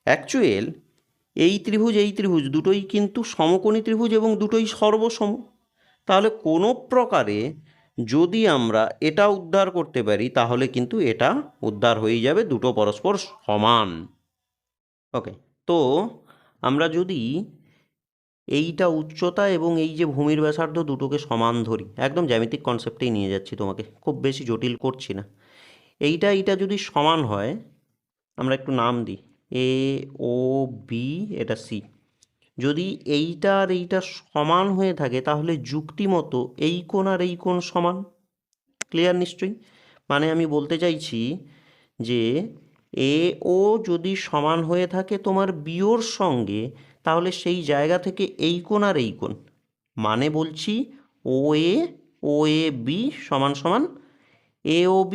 অ্যাকচুয়াল এই ত্রিভুজ দুটোই কিন্তু সমকোণী ত্রিভুজ এবং দুটোই সর্বসম। তাহলে কোনো প্রকারে যদি আমরা এটা উদ্ধার করতে পারি, তাহলে কিন্তু এটা উদ্ধার হয়ে যাবে, দুটো পরস্পর সমান। ওকে, তো আমরা যদি এইটা উচ্চতা এবং এই যে ভূমির ব্যাসার্ধ দুটোকে সমান ধরি, একদম জ্যামিতিক কনসেপ্টেই নিয়ে যাচ্ছি তোমাকে, খুব বেশি জটিল করছি না। এইটা যদি সমান হয়, আমরা একটু নাম দিই AOB, এটা C। যদি এইটা আর এইটা সমান হয়ে থাকে, তাহলে যুক্তি মতো এই কোণ আর এই কোণ সমান। ক্লিয়ার নিশ্চয়ই? মানে আমি বলতে চাইছি যে AO যদি সমান হয়ে থাকে তোমার বিওর সঙ্গে, তাহলে সেই জায়গা থেকে এই কোণ আর এই কোণ, মানে বলছি OAB সমান সমান AOB,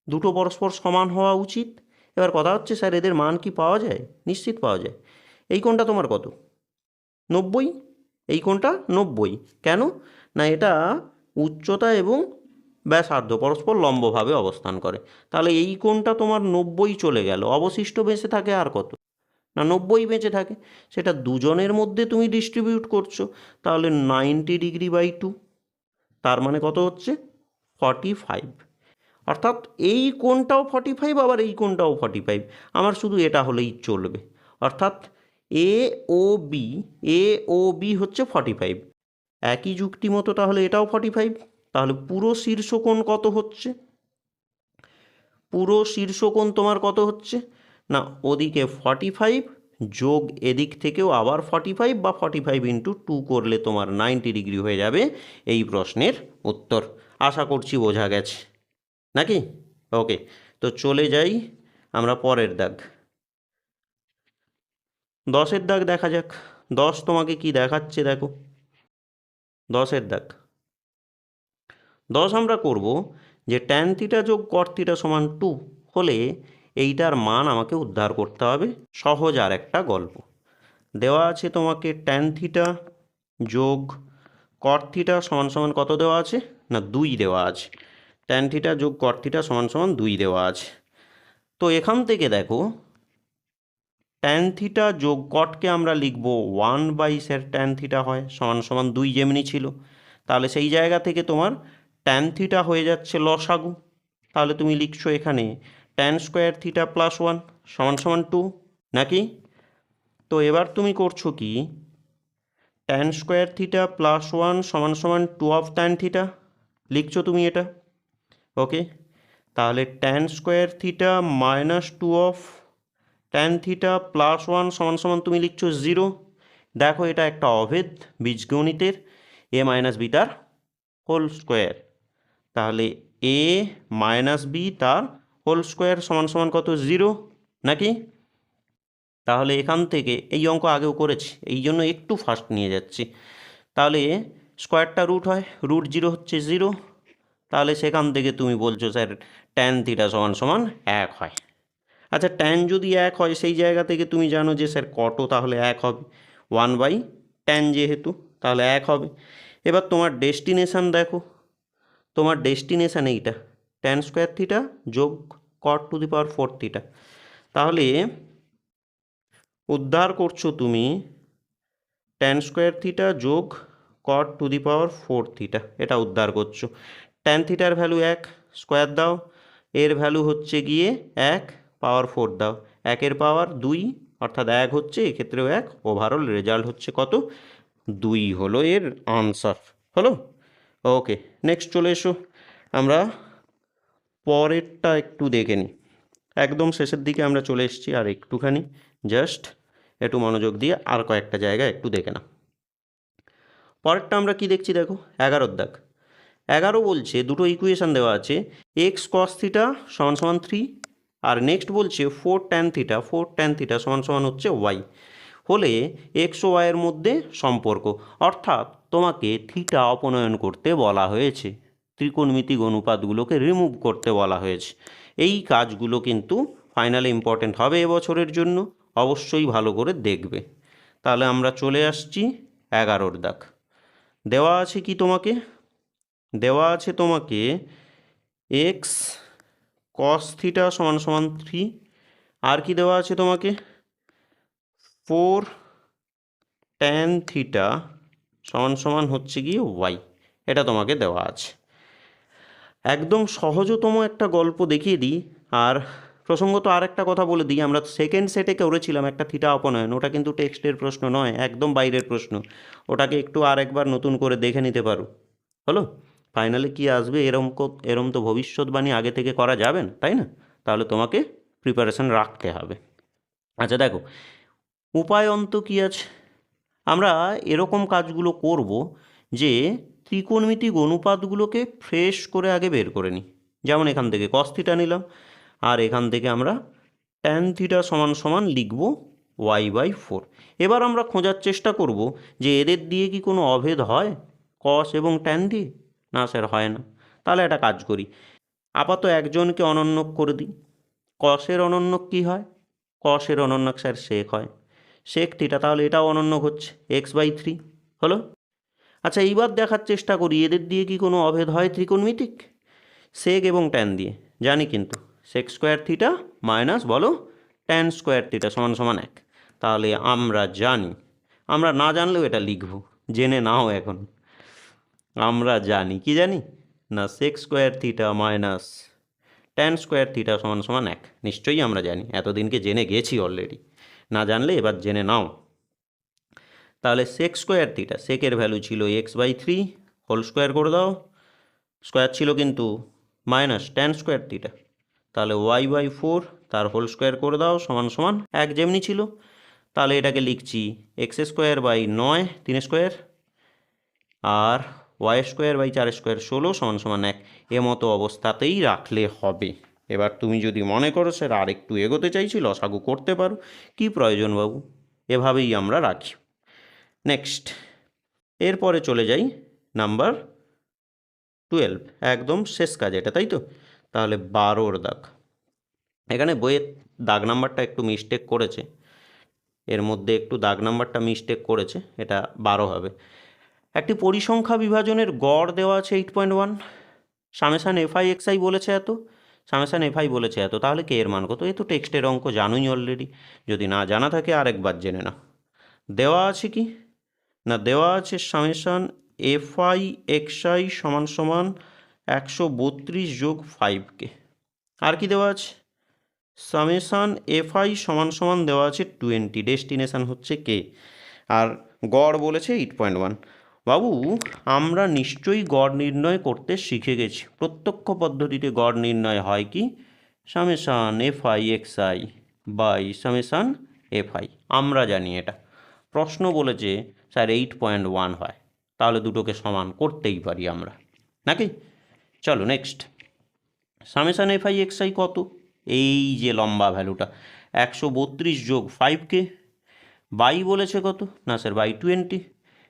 দুটো পরস্পর সমান হওয়া উচিত। এবার কথা হচ্ছে, স্যার এদের মান কি পাওয়া যায়? নিশ্চিত পাওয়া যায়। এই কোণটা তোমার কত? 90। এই কোণটা 90। কেন না? এটা উচ্চতা এবং ব্যাসার্ধ পরস্পর লম্বভাবে অবস্থান করে। তাহলে এই কোণটা তোমার 90 চলে গেল, অবশিষ্ট বেঁচে থাকে আর কত না 90 বেঁচে থাকে। সেটা দুজনের মধ্যে তুমি ডিস্ট্রিবিউট করছো, তাহলে 90°/2, তার মানে কত হচ্ছে? 45। অর্থাৎ এই কোণটাও 45, আবার এই কোণটাও 45। আমার শুধু এটা হলেই চলবে। অর্থাৎ AOB হচ্ছে 45। একই যুক্তি মতো তাহলে এটাও 45। তাহলে পুরো শীর্ষকোণ কত হচ্ছে? পুরো শীর্ষকোণ তোমার কত হচ্ছে না, ওদিকে 45 যোগ এদিক থেকেও আবার 45, বা 45 × 2 করলে তোমার 90° হয়ে যাবে এই প্রশ্নের উত্তর। আশা করছি বোঝা গেছে নাকি? ওকে, তো চলে যাই আমরা পরের দাগ। 10-এর দাগ দেখা যাক। 10 তোমাকে কি দেখাচ্ছে দেখো। 10-এর দাগ, 10 আমরা করব যে ট্যান থিটা যোগ কট থিটা সমান 2 হলে এইটার মান আমাকে উদ্ধার করতে হবে। সহজ আর একটা গল্প দেওয়া আছে তোমাকে, ট্যান থিটা যোগ কট থিটা সমান সমান কত দেওয়া আছে না 2 দেওয়া আছে। ট্যান থিটা যোগ কট থিটা সমান সমান 2 দেওয়া আছে। তো এখান থেকে দেখো ট্যান থিটা যোগ কটকে আমরা লিখব 1 স্যার ট্যান থিটা হয় সমান সমান 2 যেমনি ছিল। তাহলে সেই জায়গা থেকে তোমার ট্যান থিটা হয়ে যাচ্ছে লসাগু। তাহলে তুমি লিখছো এখানে ট্যান স্কোয়ার থিটা প্লাস 1 সমান সমান 2 নাকি? তো এবার তুমি করছো কি, ট্যান স্কোয়ার থিটা প্লাস 1 সমান সমান 2 অফ ট্যান থিটা লিখছো তুমি এটা। ওকে, তাহলে tan square theta minus 2 of tan theta plus 1 সমান সমান তুমি লিখছো 0। দেখো এটা একটা অভেদ বীজগণিতের, এ মাইনাস বি তার হোল স্কোয়ার। তাহলে এ মাইনাস বি তার হোল স্কোয়ার সমান সমান কত 0 নাকি? তাহলে এখান থেকে এই অঙ্ক আগেও করেছি, এই জন্য একটু ফাস্ট নিয়ে যাচ্ছি। তাহলে স্কোয়ারটা রুট হয়, রুট 0 হচ্ছে 0। তাহলে সেখান থেকে তুমি বলছো স্যার ট্যান থিটা সমান সমান 1 হয়। আচ্ছা, ট্যান যদি 1 হয় সেই জায়গা থেকে তুমি জানো যে স্যার কটও তাহলে 1 হবে, 1/tan যেহেতু, তাহলে 1 হবে। এবার তোমার ডেস্টিনেশান দেখো, তোমার ডেস্টিনেশান এইটা ট্যান স্কোয়ার থিটা যোগ cot to the power 4 theta. তাহলে উদ্ধার করছো তুমি ট্যান স্কোয়ার থিটা যোগ cot to the power 4 theta, এটা উদ্ধার করছো। ট্যান থিটার ভ্যালু 1, স্কোয়ার দাও, এর ভ্যালু হচ্ছে গিয়ে 1, পাওয়ার 4 দাও, 1-এর পাওয়ার 2 অর্থাৎ 1 হচ্ছে, এক্ষেত্রেও 1, ওভারঅল রেজাল্ট হচ্ছে কত 2 হলো এর আনসার। হলো? ওকে, নেক্সট চলে এসো, আমরা পরেরটা একটু দেখে নিই। একদম শেষের দিকে আমরা চলে এসেছি, আর একটুখানি জাস্ট একটু মনোযোগ দিয়ে আর কয়েকটা জায়গায় একটু দেখে না। পরেরটা আমরা কি দেখছি দেখো, 11 দাগ। 11 বলছে দুটো ইকুয়েশান দেওয়া আছে, এক্স কস থিটা সমান সমান 3, আর নেক্সট বলছে 4 tan থিটা সমান সমান হচ্ছে ওয়াই। হলে এক্স ও ওয়াইয়ের মধ্যে সম্পর্ক, অর্থাৎ তোমাকে থিটা অপনয়ন করতে বলা হয়েছে, ত্রিকোণমিতিক অনুপাতগুলোকে রিমুভ করতে বলা হয়েছে। এই কাজগুলো কিন্তু ফাইনালে ইম্পর্টেন্ট হবে এবছরের জন্য, অবশ্যই ভালো করে দেখবে। তাহলে আমরা চলে আসছি 11 দাগ। দেওয়া আছে কি তোমাকে, দেওয়া আছে তোমাকে এক্স কস থিটা সমান সমান 3, আর কি দেওয়া আছে তোমাকে 4 tan থিটা সমান সমান হচ্ছে গিয়ে ওয়াই, এটা তোমাকে দেওয়া আছে। একদম সহজতম একটা গল্প দেখিয়ে দিই, আর প্রসঙ্গত আর একটা কথা বলে দিই, আমরা সেকেন্ড সেটে করেছিলাম একটা থিটা অপনয়ন, ওটা কিন্তু টেক্সটের প্রশ্ন নয়, একদম বাইরের প্রশ্ন, ওটাকে একটু আরেকবার নতুন করে দেখে নিতে পারো। হলো? ফাইনালে কি আসবে এরম তো ভবিষ্যৎবাণী আগে থেকে করা যাবে না, তাই না? তাহলে তোমাকে প্রিপারেশন রাখতে হবে। আচ্ছা দেখো, উপায়ন্ত কি আছে, আমরা এরকম কাজগুলো করব যে ত্রিকোণমিতিক অনুপাতগুলোকে ফ্রেশ করে আগে বের করে নিই। যেমন এখান থেকে কস থিটা নিলাম, আর এখান থেকে আমরা ট্যান থিটা সমান সমান লিখব y/4। এবার আমরা খোঁজার চেষ্টা করব যে এদের দিয়ে কি কোনো অভেদ হয় কস এবং ট্যান দিয়ে, না স্যার হয় না। তাহলে একটা কাজ করি, আপাতত একজনকে অনন্যক করে দিই। কসের অনন্যক কী হয়, কসের অনন্যক স্যার সেক হয়, সেক থিটা, তাহলে এটাও অনন্যক হচ্ছে x/3। হলো? আচ্ছা, এইবার দেখার চেষ্টা করি এদের দিয়ে কি কোনো অভেদ হয় ত্রিকোণমিতিক, সেক এবং ট্যান দিয়ে, জানি কিন্তু সেক স্কোয়ার থিটা মাইনাস বলো ট্যান স্কোয়ার থিটা সমান সমান 1। তাহলে আমরা জানি, আমরা না জানলেও এটা লিখব, জেনে নাও এখন। আমরা জানি, কি জানি না, sec square theta minus tan square theta সমান সমান 1, নিশ্চয়ই আমরা জানি, এতদিনকে জেনে গেছি অলরেডি, না জানলে এবার জেনে নাও। তাহলে সেক স্কোয়ার থিটা, সেকের ভ্যালু ছিল x/3, হোল স্কোয়ার করে দাও, স্কোয়ার ছিল কিন্তু মাইনাস ট্যান স্কোয়ার থিটা, তাহলে y/4 তার হোল স্কোয়ার করে দাও সমান সমান 1 যেমনি ছিল। তাহলে এটাকে লিখছি x²/9 3 স্কোয়ার, আর y²/4² 16 সমান সমান 1, মতো অবস্থাতেই রাখলে হবে। এবার তুমি যদি মনে করো স্যার আর একটু এগোতে চাইছি, লসাগু করতে পারো, কি প্রয়োজন বাবু, এভাবেই আমরা রাখি। নেক্সট, এরপরে চলে যাই নাম্বার 12 একদম শেষ কাজ এটা, তাই তো? তাহলে 12 দাগ। এখানে বইয়ের দাগ নাম্বারটা একটু মিস্টেক করেছে, এর মধ্যে একটু দাগ নাম্বারটা মিস্টেক করেছে, এটা 12 হবে। একটি পরিসংখ্যা বিভাজনের গড় দেওয়া আছে 8.1, সামেশান এফআই এক্সআই বলেছে এত, সামেশান এফআই বলেছে এত, তাহলে কে এর মান কত? এ তো টেক্সটের অঙ্ক জানোই অলরেডি, যদি না জানা থাকে আরেকবার জেনে নাও। দেওয়া আছে কি না, দেওয়া আছে সামেশান এফআই এক্সআই সমান সমান 132 যোগ 5K। আর কি দেওয়া আছে? সামেশান এফআই সমান সমান দেওয়া আছে 20, ডেস্টিনেশান হচ্ছে কে, আর গড় বলেছে 8.1। বাবু, আমরা নিশ্চয়ই গড় নির্ণয় করতে শিখে গেছি। প্রত্যক্ষ পদ্ধতিতে গড় নির্ণয় হয় কি, summation FI XI by summation FI, আমরা জানি এটা। প্রশ্ন বলেছে স্যার 8.1 হয়, তাহলে দুটোকে সমান করতেই পারি আমরা, নাকি? চলো নেক্সট। সামেশান এফআই এক্সআই কত? এই যে লম্বা ভ্যালুটা 132 যোগ 5K, বাই বলেছে কত না স্যার বাই 20,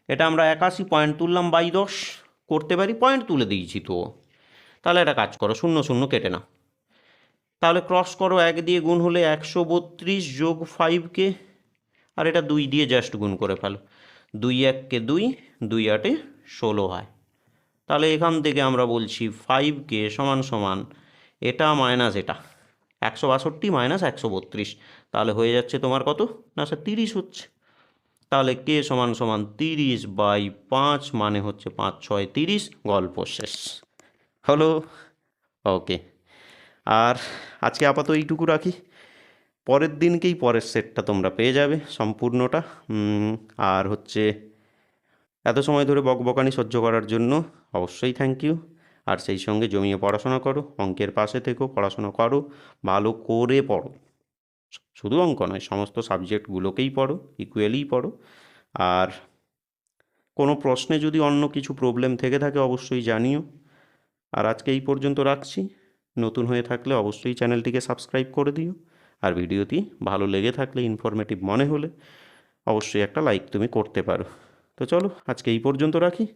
এটা আমরা 81 পয়েন্ট তুললাম বাই 10, করতে পারি, পয়েন্ট তুলে দিয়েছি তো। তাহলে একটা কাজ করো, 0 0 কেটে নাও, তাহলে ক্রস করো, 1 দিয়ে গুণ হলে 132 যোগ 5K, আর এটা 2 দিয়ে জাস্ট গুণ করে ফেলো, 2 1 2, 2 8 16 হয়। তাহলে এখান থেকে আমরা বলছি 5K সমান সমান এটা মাইনাস এটা, 162 মাইনাস 132, তাহলে হয়ে যাচ্ছে তোমার কত না স্যার 30 হচ্ছে। তাহলে কে সমান সমান 30 বাই 5, মানে হচ্ছে 5 6 30, গল্প শেষ হলো। ওকে, আর আজকে আপাতত এইটুকু রাখি, পরের দিনকেই পরের সেটটা তোমরা পেয়ে যাবে সম্পূর্ণটা। আর হচ্ছে এত সময় ধরে বকবকানি সহ্য করার জন্য অবশ্যই থ্যাংক ইউ। আর সেই সঙ্গে জমিয়ে পড়াশোনা করো, অঙ্কের পাশে থেকো, পড়াশোনা করো, ভালো করে পড়ো, শুধু অঙ্ক নয় সমস্ত সাবজেক্টগুলোকেই পড়ো, ইকুয়ালি পড়ো। আর কোনো প্রশ্নে যদি অন্য কিছু প্রবলেম থেকে থাকে অবশ্যই জানিও। আর আজকে এই পর্যন্ত রাখছি, নতুন হয়ে থাকলে অবশ্যই চ্যানেলটিকে সাবস্ক্রাইব করে দিও। আর ভিডিওটি ভালো লেগে থাকলে, ইনফরমেটিভ মনে হলে অবশ্যই একটা লাইক তুমি করতে পারো। তো চলো আজকে এই পর্যন্ত রাখি।